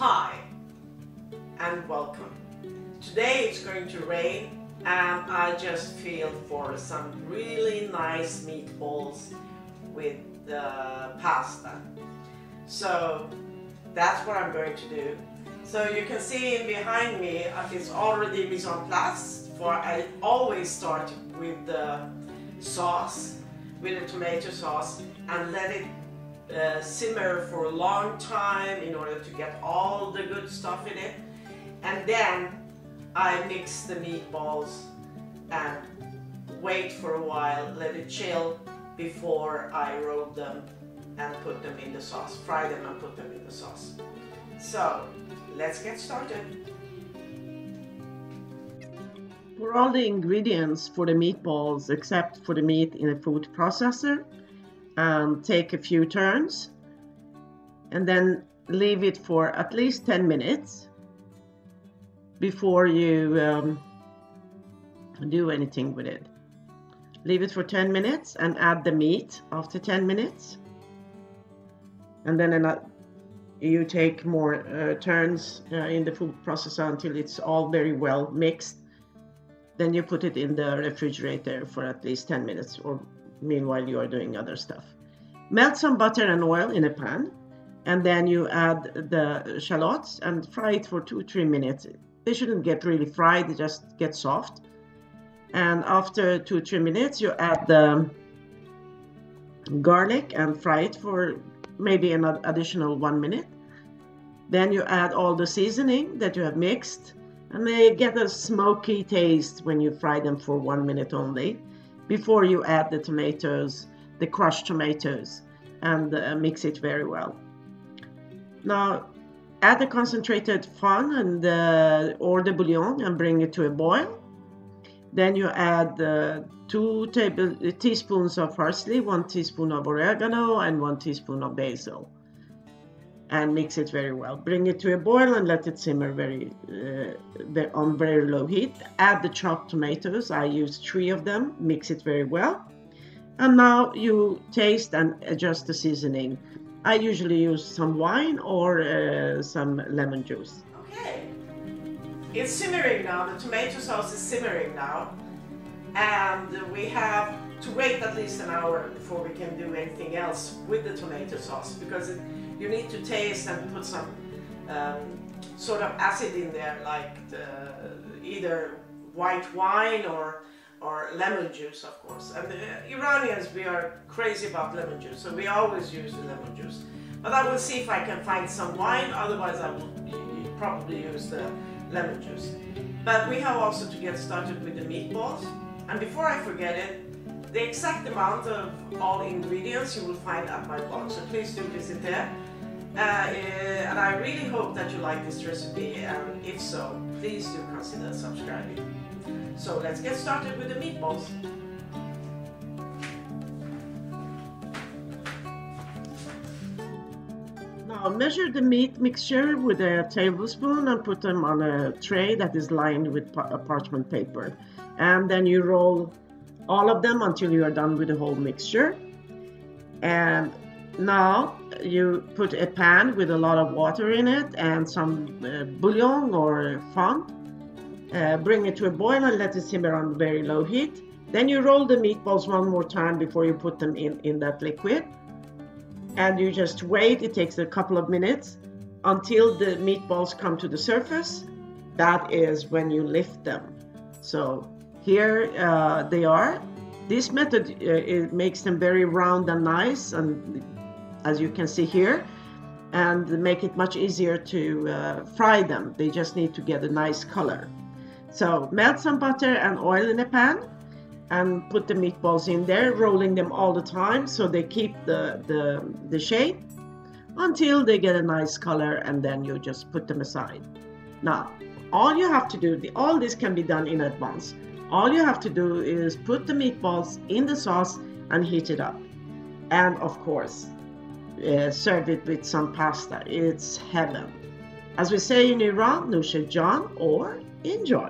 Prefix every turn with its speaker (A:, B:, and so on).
A: Hi and welcome. Today it's going to rain and I just feel for some really nice meatballs with pasta. So that's what I'm going to do. So you can see behind me it's already mise en place, for I always start with the sauce, with the tomato sauce, and let it simmer for a long time in order to get all the good stuff in it. And then I mix the meatballs and wait for a while, let it chill before I roll them and put them in the sauce, fry them and put them in the sauce. So let's get started.
B: Pour all the ingredients for the meatballs except for the meat in a food processor and take a few turns and then leave it for at least 10 minutes before you do anything with it. Leave it for 10 minutes and add the meat after 10 minutes. And then you take more turns in the food processor until it's all very well mixed. Then you put it in the refrigerator for at least 10 minutes, or meanwhile you are doing other stuff. Melt some butter and oil in a pan, and then you add the shallots and fry it for 2-3 minutes. They shouldn't get really fried, they just get soft. And after 2-3 minutes you add the garlic and fry it for maybe an additional 1 minute. Then you add all the seasoning that you have mixed, and they get a smoky taste when you fry them for 1 minute only, before you add the tomatoes, the crushed tomatoes, and mix it very well. Now add the concentrated fond and or the bouillon and bring it to a boil. Then you add 2 teaspoons of parsley, 1 teaspoon of oregano, and 1 teaspoon of basil, and mix it very well. Bring it to a boil and let it simmer on very low heat. Add the chopped tomatoes. I used 3 of them. Mix it very well. And now you taste and adjust the seasoning. I usually use some wine or some lemon juice.
A: Okay, it's simmering now. The tomato sauce is simmering now. And we have to wait at least an hour before we can do anything else with the tomato sauce, because you need to taste and put some sort of acid in there, like either white wine or lemon juice, of course. And the Iranians, we are crazy about lemon juice, so we always use the lemon juice. But I will see if I can find some wine, otherwise I will probably use the lemon juice. But we have also to get started with the meatballs. And before I forget it, the exact amount of all ingredients you will find at my blog, so please do visit there. And I really hope that you like this recipe, and if so, please do consider subscribing. So let's get started with the meatballs.
B: Now measure the meat mixture with a tablespoon and put them on a tray that is lined with parchment paper. And then you roll all of them until you are done with the whole mixture. And now you put a pan with a lot of water in it and some bouillon or fond. Bring it to a boil and let it simmer on very low heat. Then you roll the meatballs one more time before you put them in that liquid. And you just wait. It takes a couple of minutes until the meatballs come to the surface. That is when you lift them. So here they are. This method it makes them very round and nice, and as you can see here, and make it much easier to fry them. They just need to get a nice color. So melt some butter and oil in a pan and put the meatballs in there, rolling them all the time so they keep the shape until they get a nice color, and then you just put them aside. Now all you have to do, all this can be done in advance. All you have to do is put the meatballs in the sauce and heat it up. And of course, serve it with some pasta. It's heaven. As we say in Iran, Noosh Jan, or enjoy.